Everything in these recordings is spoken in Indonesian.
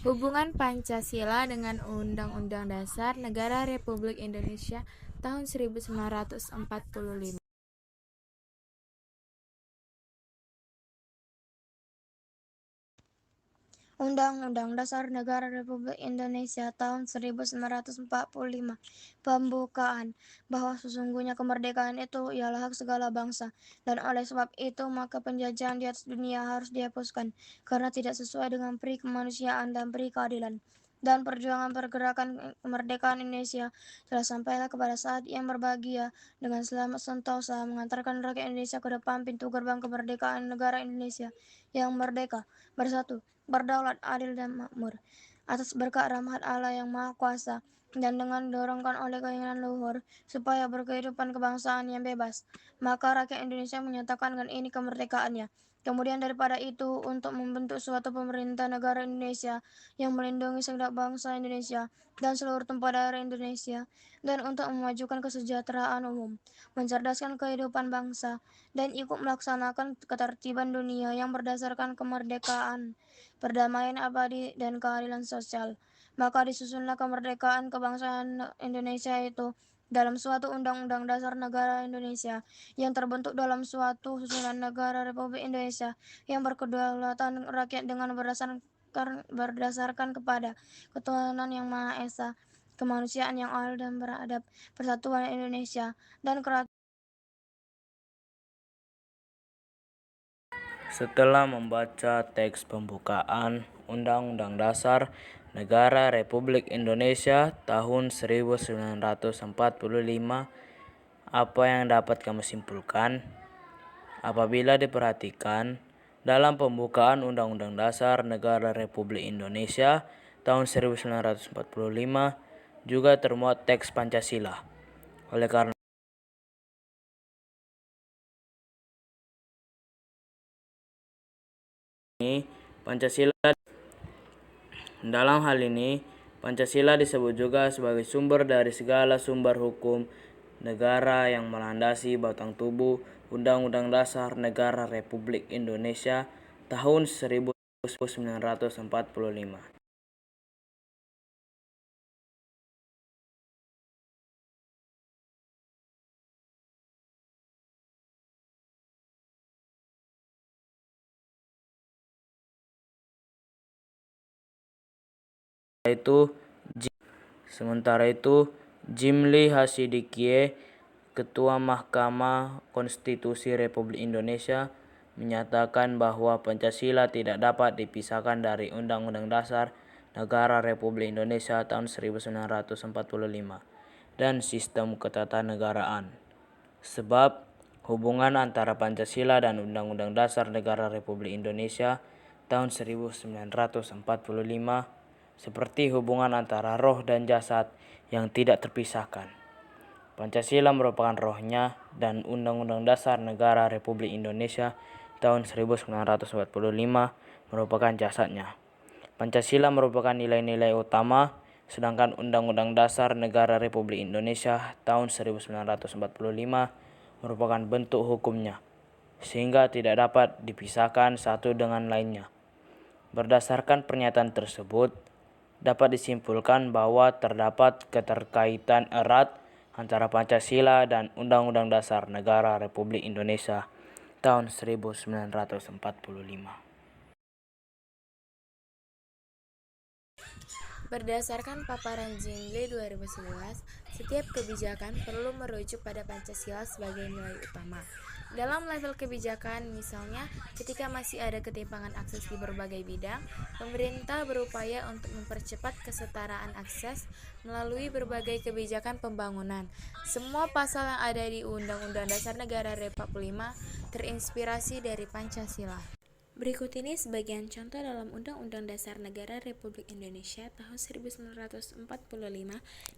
Hubungan Pancasila dengan Undang-Undang Dasar Negara Republik Indonesia tahun 1945. Undang-Undang Dasar Negara Republik Indonesia tahun 1945. Pembukaan bahwa sesungguhnya kemerdekaan itu ialah hak segala bangsa, dan oleh sebab itu maka penjajahan di atas dunia harus dihapuskan karena tidak sesuai dengan peri kemanusiaan dan peri keadilan. Dan perjuangan pergerakan kemerdekaan Indonesia telah sampailah kepada saat yang berbahagia dengan selamat sentosa mengantarkan rakyat Indonesia ke depan pintu gerbang kemerdekaan negara Indonesia yang merdeka, bersatu, berdaulat, adil, dan makmur atas berkat rahmat Allah yang Maha Kuasa, dan dengan didorongkan oleh keinginan luhur supaya berkehidupan kebangsaan yang bebas, maka rakyat Indonesia menyatakan dengan ini kemerdekaannya. Kemudian daripada itu, untuk membentuk suatu pemerintah negara Indonesia yang melindungi segenap bangsa Indonesia dan seluruh tempat daerah Indonesia, dan untuk memajukan kesejahteraan umum, mencerdaskan kehidupan bangsa, dan ikut melaksanakan ketertiban dunia yang berdasarkan kemerdekaan, perdamaian abadi, dan keadilan sosial. Maka disusunlah kemerdekaan kebangsaan Indonesia itu dalam suatu Undang-Undang Dasar Negara Indonesia yang terbentuk dalam suatu susunan negara Republik Indonesia yang berkedaulatan rakyat dengan berdasarkan kepada ketuhanan yang Maha Esa, kemanusiaan yang adil dan beradab, persatuan Indonesia, dan kerakyatan. Setelah membaca teks pembukaan Undang-Undang Dasar Negara Republik Indonesia tahun 1945, apa yang dapat kami simpulkan? Apabila diperhatikan, dalam pembukaan Undang-Undang Dasar Negara Republik Indonesia tahun 1945 juga termuat teks Pancasila. Oleh karena ini, dalam hal ini, Pancasila disebut juga sebagai sumber dari segala sumber hukum negara yang melandasi batang tubuh Undang-Undang Dasar Negara Republik Indonesia tahun 1945. Sementara itu, Jimli Hasidikie, Ketua Mahkamah Konstitusi Republik Indonesia, menyatakan bahwa Pancasila tidak dapat dipisahkan dari Undang-Undang Dasar Negara Republik Indonesia tahun 1945 dan sistem ketatanegaraan. Sebab hubungan antara Pancasila dan Undang-Undang Dasar Negara Republik Indonesia tahun 1945 seperti hubungan antara roh dan jasad yang tidak terpisahkan. Pancasila merupakan rohnya dan Undang-Undang Dasar Negara Republik Indonesia tahun 1945 merupakan jasadnya. Pancasila merupakan nilai-nilai utama, sedangkan Undang-Undang Dasar Negara Republik Indonesia tahun 1945 merupakan bentuk hukumnya, sehingga tidak dapat dipisahkan satu dengan lainnya. Berdasarkan pernyataan tersebut, dapat disimpulkan bahwa terdapat keterkaitan erat antara Pancasila dan Undang-Undang Dasar Negara Republik Indonesia tahun 1945. Berdasarkan paparan Jimli 2011, setiap kebijakan perlu merujuk pada Pancasila sebagai nilai utama. Dalam level kebijakan, misalnya, ketika masih ada ketimpangan akses di berbagai bidang, pemerintah berupaya untuk mempercepat kesetaraan akses melalui berbagai kebijakan pembangunan. Semua pasal yang ada di Undang-Undang Dasar Negara Republik 5 terinspirasi dari Pancasila. Berikut ini sebagian contoh dalam Undang-Undang Dasar Negara Republik Indonesia tahun 1945.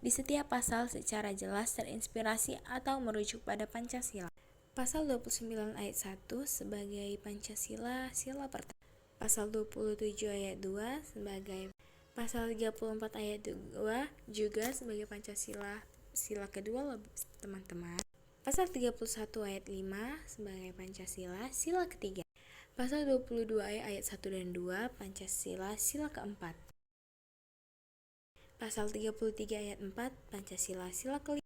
Di setiap pasal secara jelas terinspirasi atau merujuk pada Pancasila. Pasal 29 ayat 1 sebagai Pancasila sila pertama. Pasal 27 ayat 2 sebagai Pasal 34 ayat 2 juga sebagai Pancasila sila kedua, teman-teman. Pasal 31 ayat 5 sebagai Pancasila sila ketiga. Pasal 22 ayat 1 dan 2 Pancasila sila keempat. Pasal 33 ayat 4 Pancasila sila kelima